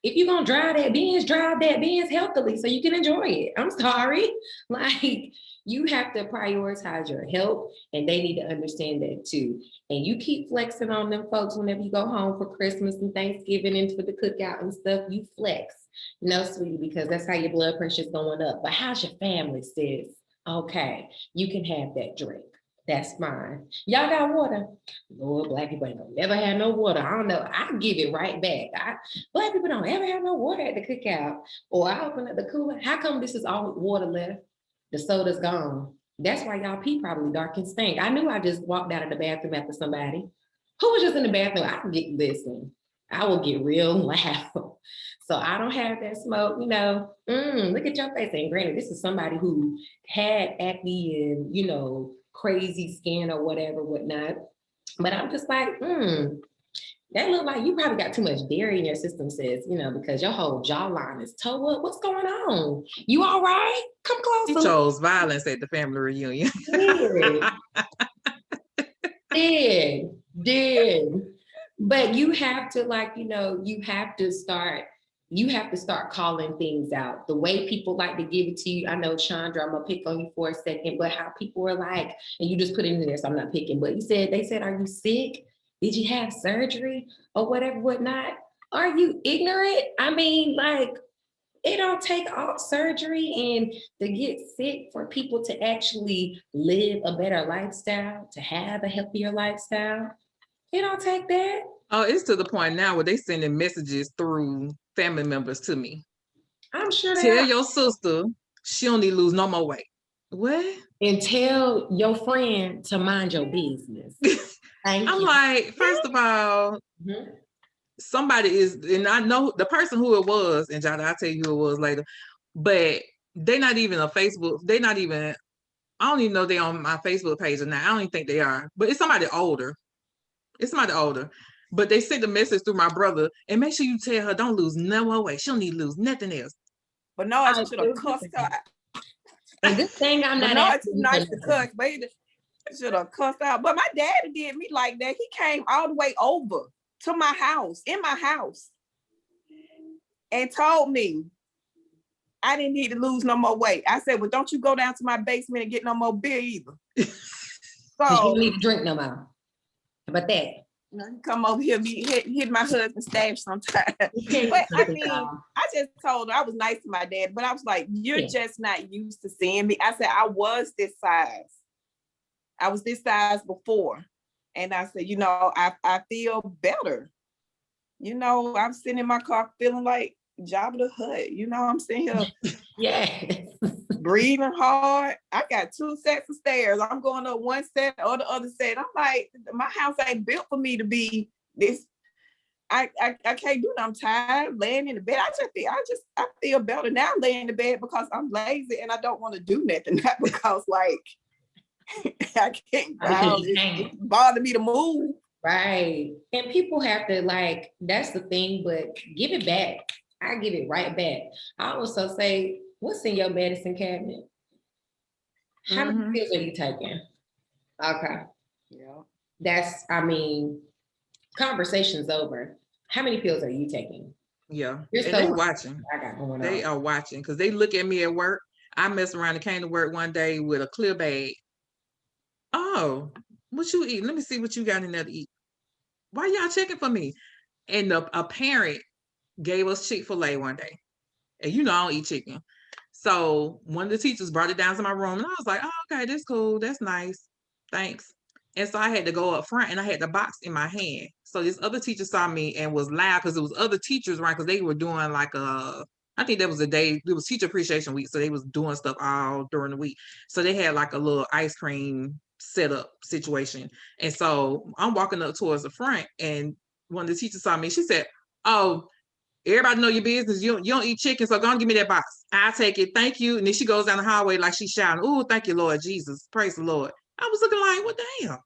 A: If you're gonna drive that bins healthily so you can enjoy it. I'm sorry. Like, you have to prioritize your health, and they need to understand that too. And you keep flexing on them folks whenever you go home for Christmas and Thanksgiving and for the cookout and stuff. You flex. No, sweetie, because that's how your blood pressure is going up. But how's your family, sis? Okay, you can have that drink. That's fine. Y'all got water? Lord, Black people ain't gonna never have no water. I don't know. I give it right back. Black people don't ever have no water at the cookout. Or I open up the cooler. How come this is all water left? The soda's gone. That's why y'all pee probably dark and stink. I knew I just walked out of the bathroom after somebody. Who was just in the bathroom? I will get real loud. So I don't have that smoke, look at your face. And granted, this is somebody who had acne and, crazy skin or whatever, whatnot. But I'm just like, that look like you probably got too much dairy in your system, sis, because your whole jawline is toe up. What's going on? You all right? Come
B: He
A: closer.
B: chose violence at the family reunion.
A: Did. But you have to you have to start calling things out. The way people like to give it to you. I know, Chandra, I'm gonna pick on you for a second, but how people are like, and you just put it in there, so I'm not picking, but they said, are you sick? Did you have surgery or whatever, whatnot? Are you ignorant? I mean, like, it don't take all surgery and to get sick for people to actually live a better lifestyle, to have a healthier lifestyle. It don't take that.
B: Oh, it's to the point now where they sending messages through family members to me.
A: I'm sure
B: Tell your sister she don't need to lose no more weight. What?
A: And tell your friend to mind your business. Thank
B: I'm
A: you.
B: like, first of all, somebody is, and I know the person who it was, and Jada, I'll tell you who it was later, but they're not even a Facebook, I don't even know they're on my Facebook page or not. I don't even think they are, but it's somebody older. But they sent a message through my brother, and make sure you tell her don't lose no more weight. She don't need to lose nothing else.
D: But no, I should have cussed her.
A: And this thing I'm not
D: no, it's nice to cuss, but should have cussed out. But my daddy did me like that. He came all the way over to my house, in my house, and told me I didn't need to lose no more weight. I said, well, don't you go down to my basement and get no more beer either.
A: So you don't need to drink no more. How about that?
D: Come over here, hit my husband's stash sometime. But I mean, I just told her I was nice to my dad, but I was like, you're just not used to seeing me. I said, I was this size. I was this size before. And I said, I feel better. I'm sitting in my car feeling like Jabba the Hutt. I'm sitting here breathing hard. I got 2 sets of stairs. I'm going up one set or the other set. I'm like, my house ain't built for me to be this. I can't do it. I'm tired laying in the bed. I feel better now laying in the bed because I'm lazy and I don't want to do nothing. Not because I can't. It bothers me to move.
A: Right. And people have to that's the thing, but give it back. I give it right back. I also say, what's in your medicine cabinet? How many pills are you taking? Okay. Yeah. Conversation's over. How many pills are you taking?
B: Yeah. They're watching. They are watching because they look at me at work. I messed around and came to work one day with a clear bag. Oh, what you eat? Let me see what you got in there to eat. Why y'all checking for me? And a parent gave us Chick-fil-A one day. And I don't eat chicken. So one of the teachers brought it down to my room and I was like, oh, okay, that's cool. That's nice. Thanks. And so I had to go up front and I had the box in my hand. So this other teacher saw me and was loud because it was other teachers, right? Because they were doing I think that was it was Teacher Appreciation Week. So they was doing stuff all during the week. So they had a little ice cream setup situation. And so I'm walking up towards the front and one of the teachers saw me. She said, oh, everybody know your business. You don't eat chicken, so go and give me that box. I'll take it. Thank you. And then she goes down the hallway like she's shouting, oh, thank you, Lord Jesus. Praise the Lord. I was looking like, what the hell?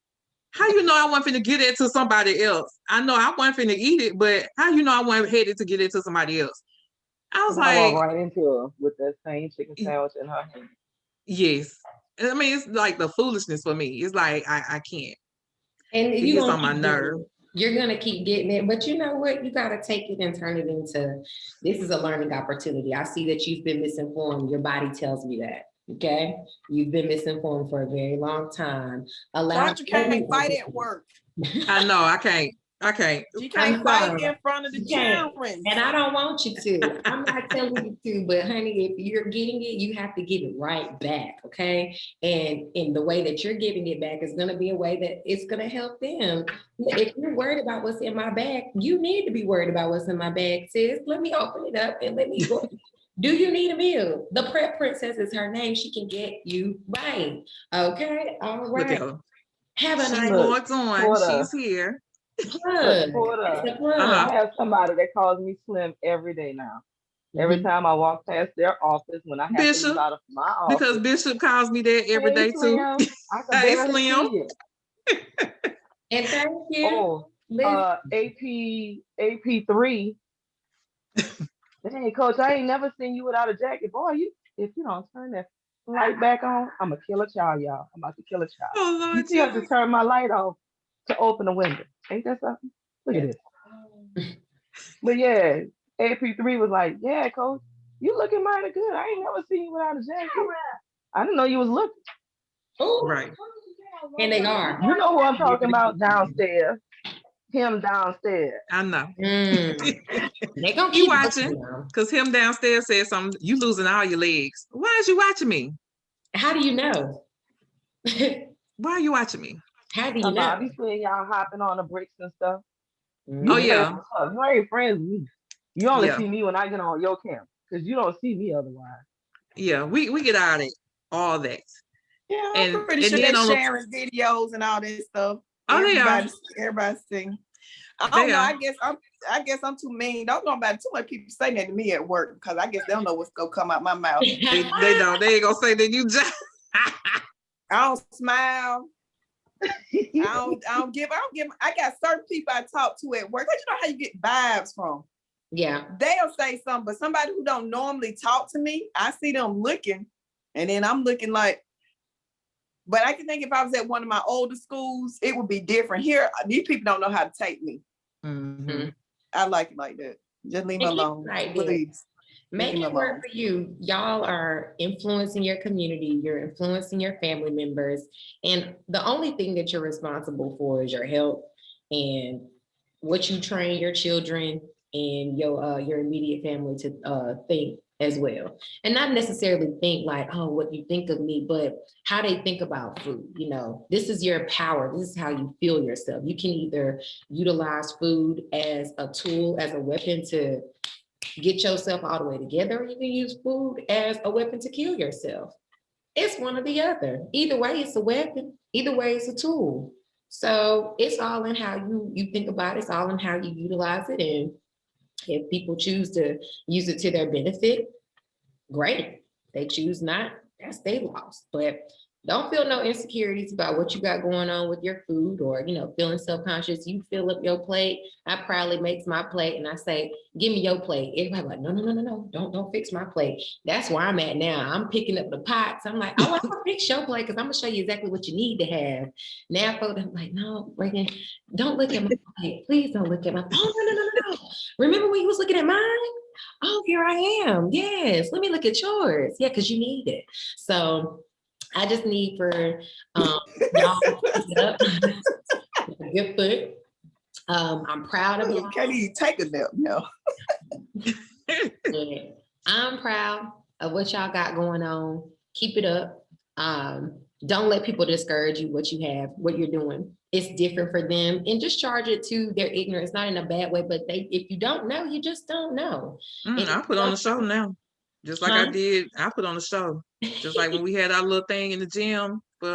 B: How I wasn't finna get it to somebody else? I know I wasn't finna eat it, but how I wasn't headed to get it to somebody else? I was
C: I walk
B: like,
C: right into her with that same chicken sandwich in her hand.
B: yes. I mean, it's like the foolishness for me. It's like I can't.
A: And
B: It
A: you
B: gets
A: gonna
B: on my
A: keep getting
B: nerve.
A: it. You're gonna keep getting it, but you know what? You gotta take it and turn it into, this is a learning opportunity. I see that you've been misinformed. Your body tells me that. Okay, you've been misinformed for a very long time.
D: Sandra can't fight at work.
B: I know I can't. I can't.
D: She can't
A: I'm
D: fight
A: sorry.
D: in front of the
A: You can't.
D: children.
A: And I don't want you to. I'm not telling you to, but honey, if you're getting it, you have to give it right back, okay? And in the way that you're giving it back is gonna be a way that it's gonna help them. If you're worried about what's in my bag, you need to be worried about what's in my bag, sis. Let me open it up and let me go. Do you need a meal? The prep princess is her name. She can get you right. Okay, all
B: Look at
A: right.
B: her.
A: Have a
B: She
A: nice
B: wants on.
C: Porter.
B: She's here.
A: plug.
C: Porter.
A: It's a plug.
B: Uh-huh.
C: I have somebody that calls me Slim every day now. Every
A: Mhm.
C: time I walk past their office, when I have to
B: Bishop,
C: leave out of my
B: because
C: office.
B: Bishop calls me that every
C: Hey,
B: day too.
C: Slim. I can
B: Hey,
C: barely
B: Slim.
C: see you.
A: And thank you.
C: Oh,
A: Listen,
C: AP3. Hey, coach, I ain't never seen you without a jacket. Boy, if you don't turn that light back on, I'm a killer child, y'all. I'm about to kill a child.
B: Oh
C: You
B: Lord
C: see, I have to
B: Jesus.
C: turn my light off to open the window. Ain't that something? Look at this. But yeah, AP3 was like, yeah, coach, you looking mighty good. I ain't never seen you without a jacket. I didn't know you was looking.
A: ooh,
B: Right.
A: and they are.
C: You know who I'm talking about downstairs. Him downstairs.
B: I know.
A: They gonna
B: You
A: keep
B: watching?
A: looking now.
B: Because him downstairs said something. You losing all your legs. Why is you watching me?
A: How do you know?
B: Why are you watching me?
A: How do you
C: Talking about, I
A: know?
C: be seeing y'all hopping on the bricks and stuff.
B: Oh
C: You
B: yeah.
C: friends with us. You ain't friends with me. You only
B: Yeah.
C: see me when I get on your camera because you don't see me otherwise.
B: Yeah. We get out of it. All that.
D: Yeah, I'm
B: And
D: pretty sure
B: then
D: they're
B: on the
D: sharing videos and all that stuff.
B: Oh, they are.
D: Everybody sing. I
B: They
D: don't know.
B: are.
D: I guess I'm too mean. Don't know about too much people saying that to me at work because I guess they don't know what's gonna come out my mouth.
B: They don't. They ain't gonna say that you just
D: I don't smile. I don't give. I got certain people I talk to at work. 'Cause you know how you get vibes from.
A: Yeah.
D: They'll say something, but somebody who don't normally talk to me, I see them looking, and then I'm looking like. But I can think if I was at one of my older schools, it would be different. Here, these people don't know how to take me.
B: Mm-hmm.
D: I like it like that. Just leave me alone,
A: Right,
D: please.
A: make it work for you. Y'all are influencing your community, you're influencing your family members, and the only thing that you're responsible for is your health and what you train your children and your immediate family to think as well. And not necessarily think like, oh, what you think of me, but how they think about food. You know, this is your power. This is how you feel yourself. You can either utilize food as a tool, as a weapon to get yourself all the way together, or you can use food as a weapon to kill yourself. It's one or the other. Either way, it's a weapon. Either way, it's a tool. So it's all in how you think about it. It's all in how you utilize it. And if people choose to use it to their benefit, great. They choose not, that's their loss. But don't feel no insecurities about what you got going on with your food or, feeling self-conscious. You fill up your plate. I proudly makes my plate and I say, give me your plate. Everybody like, no. Don't fix my plate. That's where I'm at now. I'm picking up the pots. I'm like, oh, I'm gonna fix your plate because I'm gonna show you exactly what you need to have. Now folks, I'm like, no, Reagan, don't look at my plate. Please don't look at my, oh, no. Remember when you was looking at mine? Oh, here I am. Yes, let me look at yours. Yeah, because you need it. So I just need for y'all to pick it up. Good foot. I'm proud of you.
D: Can't even take a nap now.
A: Yeah. I'm proud of what y'all got going on. Keep it up. Don't let people discourage you what you have, what you're doing. It's different for them, and just charge it to their ignorance, not in a bad way, but if you don't know, you just don't know.
B: I put on the show now. Just like I did, I put on the show. Just like when we had our little thing in the gym for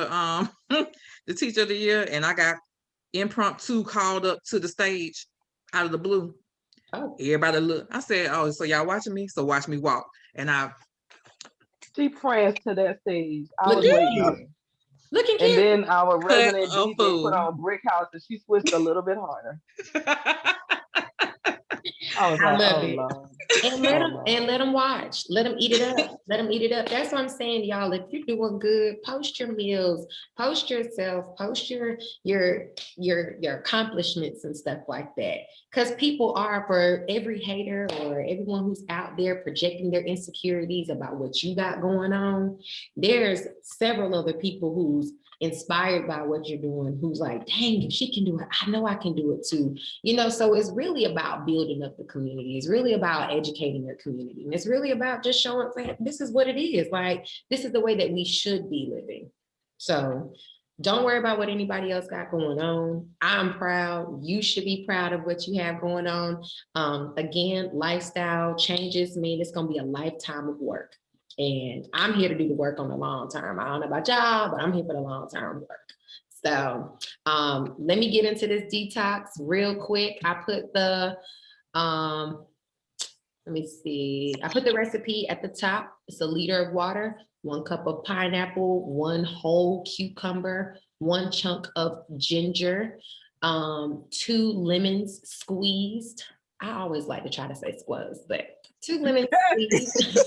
B: the teacher of the year, and I got impromptu called up to the stage out of the blue.
A: Oh.
B: Everybody look. I said, oh, so y'all watching me? So watch me walk. And
C: she pranced to that stage. I
A: Look
C: was
A: at
C: waiting
A: you.
C: on it.
A: Looking
C: And
A: cute.
C: then our
B: Cut
C: resident
B: a
C: DJ
B: fool.
C: put on Brick House and she switched a little bit harder. I was
A: I
C: like,
A: love
C: oh
A: it.
C: Lord.
A: And let
C: Oh,
A: them
C: Lord.
A: and let them watch. Let them eat it up. Let them eat it up. That's what I'm saying, y'all. If you're doing good, post your meals, post yourself, post your accomplishments and stuff like that. Because people are, for every hater or everyone who's out there projecting their insecurities about what you got going on, there's several other people who's inspired by what you're doing, who's like, dang, if she can do it, I know I can do it too. So it's really about building up the community. It's really about educating your community. And it's really about just showing, like, this is what it is. Like, this is the way that we should be living. So don't worry about what anybody else got going on. I'm proud. You should be proud of what you have going on. Again, lifestyle changes mean it's going to be a lifetime of work. And I'm here to do the work on the long term. I don't know about y'all, but I'm here for the long term work. So let me get into this detox real quick. I put the, let me see. I put the recipe at the top. It's a liter of water, 1 cup of pineapple, 1 whole cucumber, 1 chunk of ginger, 2 lemons squeezed. I always like to try to say squeezed, but 2 lemons squeezed.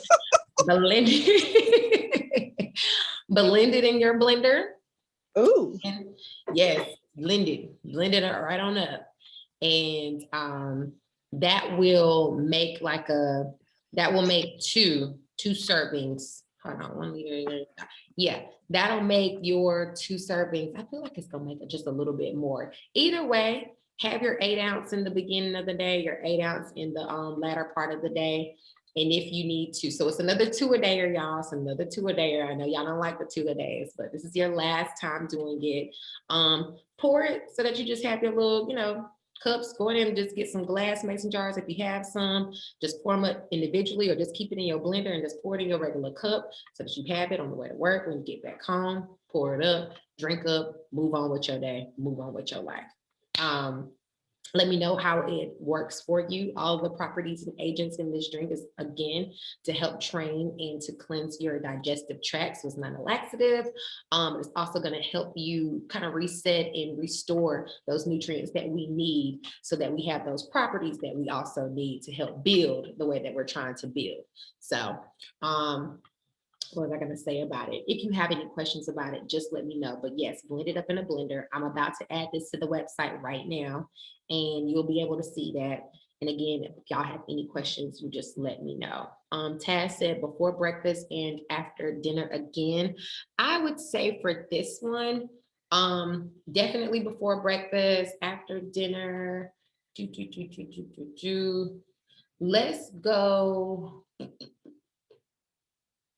A: Blend it in your blender.
E: Ooh.
A: Yes, blend it right on up. And that will make two servings. Hold on, 1 liter. Yeah, that'll make your 2 servings. I feel like it's gonna make it just a little bit more. Either way, have your 8 ounce in the beginning of the day, your 8 ounce in the latter part of the day. And if you need to, so it's another 2 a day, y'all. It's another 2 a day. I know y'all don't like the 2 a days, but this is your last time doing it. Pour it so that you just have your little, cups. Go in and just get some glass mason jars if you have some. Just pour them up individually, or just keep it in your blender and just pour it in your regular cup so that you have it on the way to work. When you get back home, pour it up, drink up, move on with your day, move on with your life. Let me know how it works for you. All the properties and agents in this drink is, again, to help train and to cleanse your digestive tract. So it's not a laxative. It's also going to help you kind of reset and restore those nutrients that we need so that we have those properties that we also need to help build the way that we're trying to build. So, what was I going to say about it? If you have any questions about it, just let me know. But yes, blend it up in a blender. I'm about to add this to the website right now, and you'll be able to see that. And again, if y'all have any questions, you just let me know. Taz said before breakfast and after dinner again. I would say for this one, definitely before breakfast, after dinner. Let's go.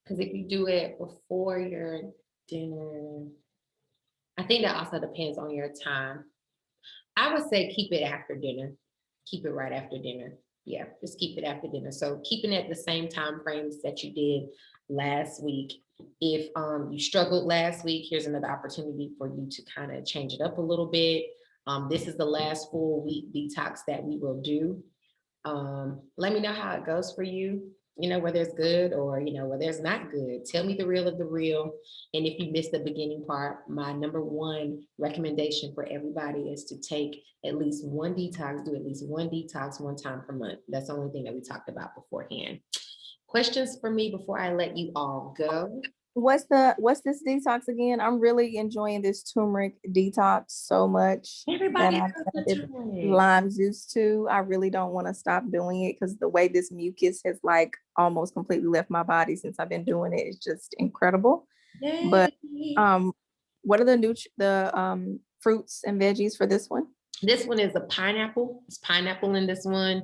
A: Because if you do it before your dinner, I think that also depends on your time. I would say keep it after dinner. Keep it right after dinner. Yeah, just keep it after dinner. So keeping it at the same time frames that you did last week. If you struggled last week, here's another opportunity for you to kind of change it up a little bit. This is the last full week detox that we will do. Let me know how it goes for you, whether it's good or, whether it's not good. Tell me the real of the real. And if you missed the beginning part, my number 1 recommendation for everybody is to take at least 1 detox, do at least 1 detox 1 time per month. That's the only thing that we talked about beforehand. Questions for me before I let you all go?
F: What's this detox again? I'm really enjoying this turmeric detox so much.
A: Everybody
F: that
A: does the turmeric.
F: lime juice too. I really don't want to stop doing it because the way this mucus has like almost completely left my body since I've been doing it is just incredible.
A: Yay.
F: But what are the fruits and veggies for this one?
A: This one is a pineapple. It's pineapple in this one,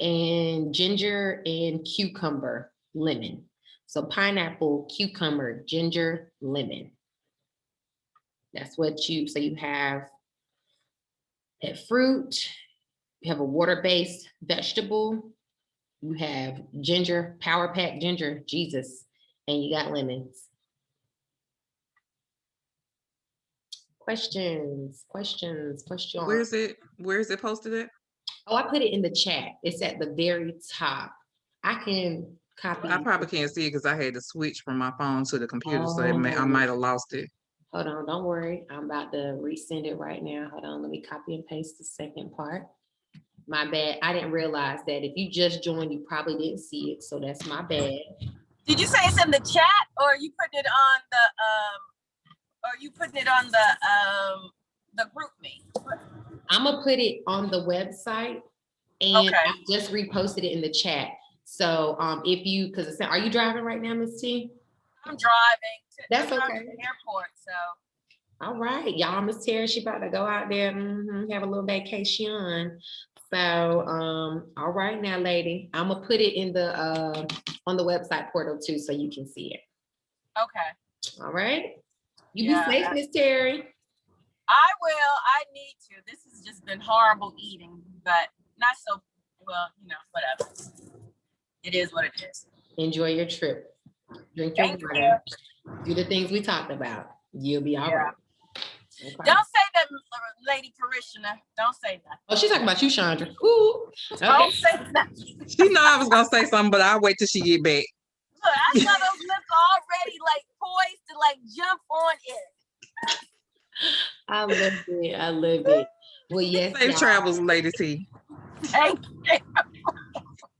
A: and ginger and cucumber, lemon. So pineapple, cucumber, ginger, lemon. That's what so you have a fruit, you have a water-based vegetable, you have ginger, power pack ginger, Jesus, and you got lemons. Questions.
B: Where is it posted at?
A: Oh, I put it in the chat. It's at the very top. I can copy.
B: I probably can't see it because I had to switch from my phone to the computer, so I might have lost it.
A: Hold on, don't worry. I'm about to resend it right now. Hold on, let me copy and paste the second part. My bad. I didn't realize that. If you just joined, you probably didn't see it. So that's my bad.
G: Did you say it's in the chat, or are you putting it on the group me?
A: I'm gonna put it on the website, and
G: Okay.
A: I just reposted it in the chat. So if you, because are you driving right now, Miss T?
G: I'm driving.
A: That's
G: I'm
A: okay.
G: driving to the airport, so.
A: All right, y'all, Miss Terry, she about to go out there, have a little vacation. So, all right now, lady, I'm gonna put it in the on the website portal too, so you can see it.
G: Okay.
A: All right, you
G: Yeah,
A: be safe, Miss Terry.
G: I will. I need to. This has just been horrible eating, but not so well. Whatever. It is what it is.
A: Enjoy your trip. Drink your
G: Thank
A: water. Do the things we talked about. You'll be all right. Okay.
G: Don't say that, Lady Parishioner. Don't say that.
A: Oh, she's talking about you, Chandra. Ooh. Okay.
G: Don't say that.
B: She know I was gonna say something, but I'll wait till she get back.
G: Look, I saw those lips already like poised to like jump on it.
A: I love it. I love it. Well, yes,
B: Safe
A: y'all.
B: travels, Lady T.
G: Thank you.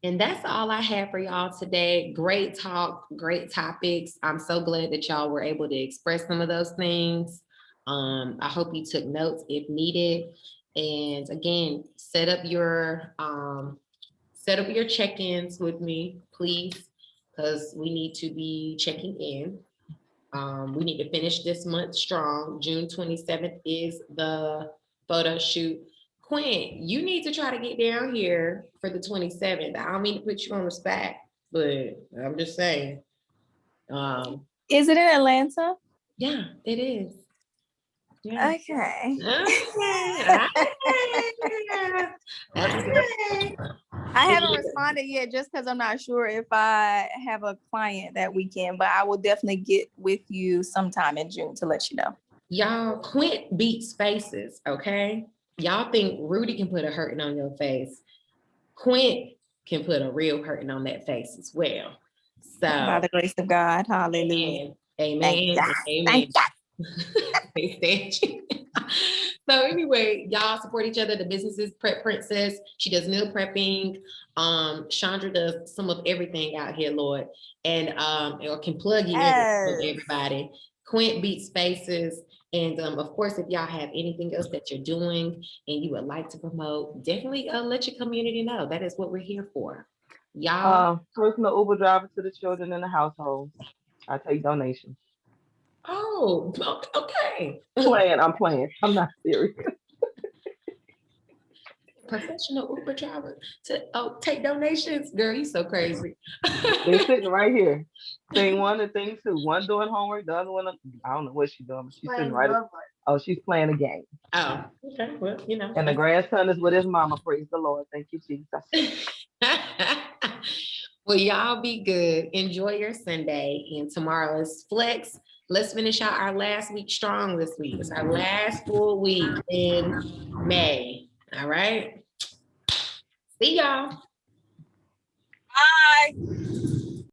A: And that's all I have for y'all today. Great talk, great topics. I'm so glad that y'all were able to express some of those things. I hope you took notes if needed. And again, set up your check-ins with me, please, because we need to be checking in. We need to finish this month strong. June 27th is the photo shoot. Quinn, you need to try to get down here for the 27th. I don't mean to put you on the spot, but I'm just saying.
F: Is it in Atlanta?
A: Yeah, it is. Yeah.
F: Okay.
A: Okay.
F: I haven't responded yet just because I'm not sure if I have a client that weekend, but I will definitely get with you sometime in June to let you know.
A: Y'all, Quint beats faces, okay? Y'all think Rudy can put a hurting on your face. Quint can put a real hurting on that face as well. So,
F: By the grace of God, hallelujah.
A: Amen. Amen. Amen. So anyway, y'all support each other. The businesses Prep Princess. She does meal prepping. Chandra does some of everything out here, Lord, and or can plug you in with everybody. Quint beats faces. And of course, if y'all have anything else that you're doing and you would like to promote, definitely let your community know. That is what we're here for. Y'all.
C: Personal Uber driver to the children in the household. I take donations.
A: Oh, okay.
C: I'm playing. I'm not serious.
A: Professional Uber driver to take donations. Girl, you so crazy.
C: They're sitting right here. Thing one and thing two. One doing homework, the other one, I don't know what she's doing, but she's sitting right. Oh, she's playing a game.
A: Oh, okay. Well, you know.
C: And the grandson is with his mama. Praise the Lord. Thank you, Jesus.
A: Well, y'all be good. Enjoy your Sunday. And tomorrow is Flex. Let's finish out our last week strong this week. It's our last full week in May. All right. See y'all.
G: Bye.